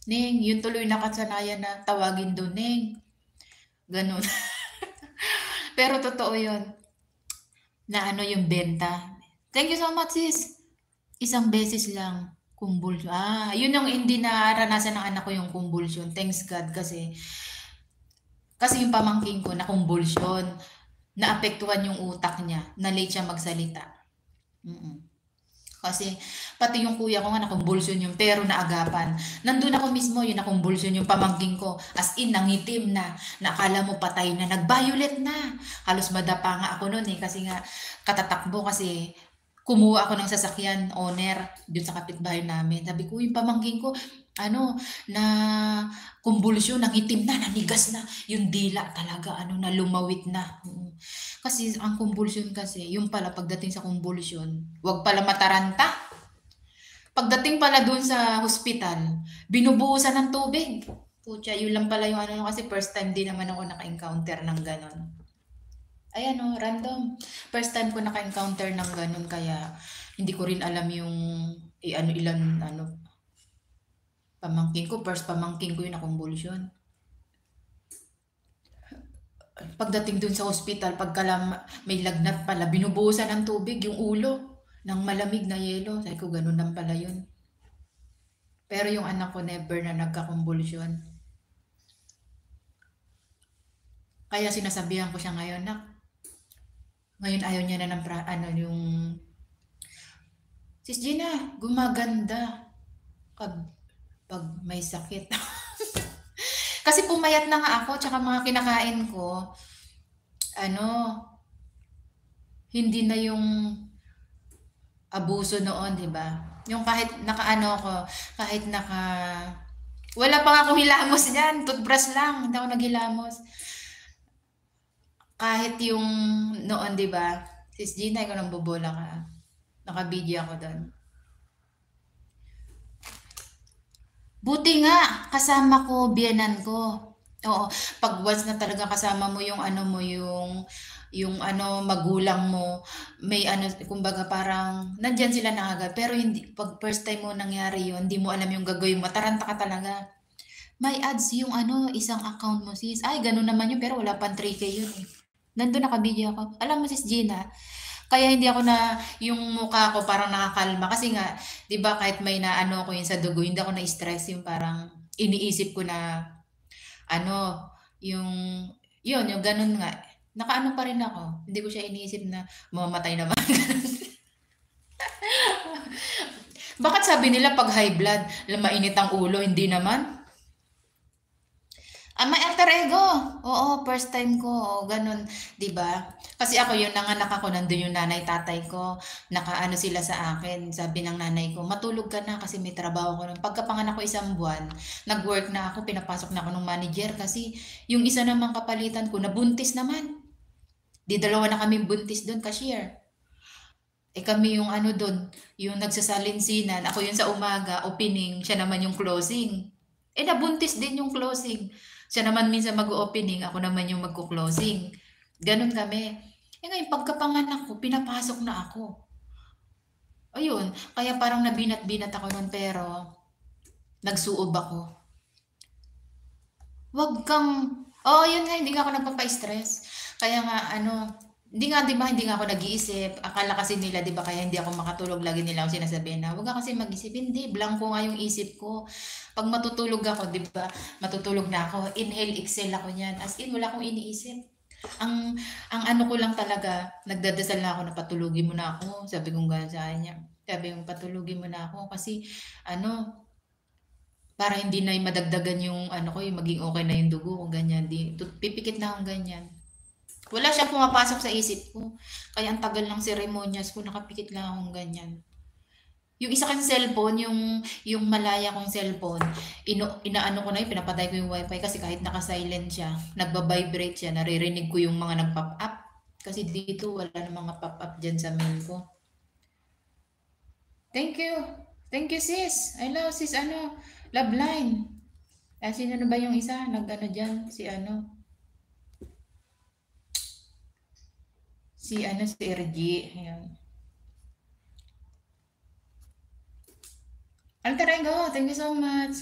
Ning, yun tuloy nakasanayan na tawagin dun, Ning. Ganun. Pero totoo yun, na ano yung benta. Thank you so much, sis. Isang beses lang, kumbulsyon. Yun yung hindi naranasan ng anak ko yung kumbulsyon. Thanks God kasi yung pamangkin ko na kumbulsyon, naapektuhan yung utak niya, na late siya magsalita. Mm. Kasi pati yung kuya ko nga nakumbulsyon yun pero naagapan. Nandun ako mismo yung nakumbulsyon yung pamangkin ko. As in, nangitim na. Nakala mo patay na. Nag-violet na. Halos madapa nga ako nun eh. Kasi nga katatakbo kasi kumuha ako ng sasakyan, owner, dun sa kapitbahay namin. Sabi ko, yung pamangkin ko, ano, na kumbulsyon, nangitim na, nanigas na. Yung dila talaga, ano, na lumawit na. Kasi ang kumbulsyon kasi, yung pala pagdating sa kumbulsyon, wag pala mataranta. Pagdating pala dun sa hospital, binubuhusan ng tubig. Putya, yun lang pala yung ano kasi first time din naman ako naka-encounter ng ganon. Ayan o, random. First time ko naka-encounter ng ganon kaya hindi ko rin alam yung ilan pamangkin ko, first pamangkin ko yung nakumbulsyon. Pagdating dun sa hospital, may lagnat pala, binubuhusan ng tubig yung ulo ng malamig na yelo. Sabi ko, ganun lang pala yun. Pero yung anak ko never na nagkakumbulsyon. Kaya sinasabihan ko siya ngayon na ngayon ayaw niya na ng yung Sis Gina, gumaganda pag, pag may sakit. Kasi pumayat na nga ako, tsaka mga kinakain ko, ano, hindi na yung abuso noon, di ba? Yung kahit nakaano ko, kahit wala pa nga akong hilamos niyan, toothbrush lang, hindi ako naghilamos. Kahit yung noon, di ba? Sis Gina, ikaw nang bobola ka. Nakabidyo ako doon. Buti nga, kasama ko, biyanan ko. Oo, pag once na talaga kasama mo yung ano mo, yung ano, magulang mo, may ano, kumbaga parang, nandyan sila na agad. Pero hindi, pag first time mo nangyari yun, hindi mo alam yung gagawin mo, taranta ka talaga. May ads yung ano, isang account mo sis. Ay, ganun naman yun, pero wala pang 3K yun eh. Nandun nakabidyo ako. Alam mo sis Gina, kaya hindi ako yung mukha ko parang nakakalma. Kasi nga, di ba kahit may naano ko yun sa dugo, hindi ako na-stress yung parang iniisip ko na ano, yung, yung ganun nga. Nakaano pa rin ako. Hindi ko siya iniisip na mamamatay naman. Bakit sabi nila pag high blood, mainit ang ulo? Hindi naman. May alter ego. Oo, first time ko. Oo, ganun, 'di ba? Kasi ako yung nanganak ako, nandun yung nanay, tatay ko. Nakaano sila sa akin. Sabi ng nanay ko, matulog ka na kasi may trabaho ko. Pagkapanganak ko 1 buwan, nag-work na ako, pinapasok na ako ng manager kasi yung isa namang kapalitan ko, nabuntis naman. Di dalawa na kami buntis doon, cashier. Kami yung ano doon, yung nagsasalinsinan. Ako yung sa umaga, opening, siya naman yung closing. Nabuntis din yung closing. Siya naman minsan mag-opening, ako naman yung magko-closing. Ganun kami. Ngayon, pagkapanganak ko, pinapasok na ako. Ayun, kaya parang nabinat-binat ako nun, pero nagsuob ako. Wag kang, yun nga, hindi nga ako nagpapa-stress. Kaya nga, hindi nga, di ba, hindi nga ako nag-iisip. Akala kasi nila, di ba, kaya hindi ako makatulog. Lagi nila ako sinasabihin na, wag ka kasi mag-isip. Hindi, blanco nga yung isip ko. Pag matutulog ako, di ba, matutulog na ako. Inhale, exhale ako niyan. As in, wala akong iniisip. Ang, ang ano ko lang talaga, nagdadasal na ako na patulugin mo na ako. Sabi kong gano'n sa kanya. Sabi kong patulugin mo na ako. Kasi, para hindi na madagdagan yung ano ko, yung maging okay na yung dugo ko, ganyan. Pipikit na akong ganyan. Wala siyang pumapasok sa isip ko. Kaya ang tagal ng seremonyas ko, nakapikit lang akong ganyan. Yung isa kong cellphone, yung malaya kong cellphone, inaano ko na yun, pinapatay ko yung wifi kasi kahit naka-silent siya, nagba-vibrate siya, naririnig ko yung mga nag-pop up. Kasi dito wala na mga pop up dyan sa mail ko. Thank you. Thank you sis. I love sis love line. Sino na ba yung isa? Nag-ano dyan? Si RG. Ayan. Alter ego, thank you so much.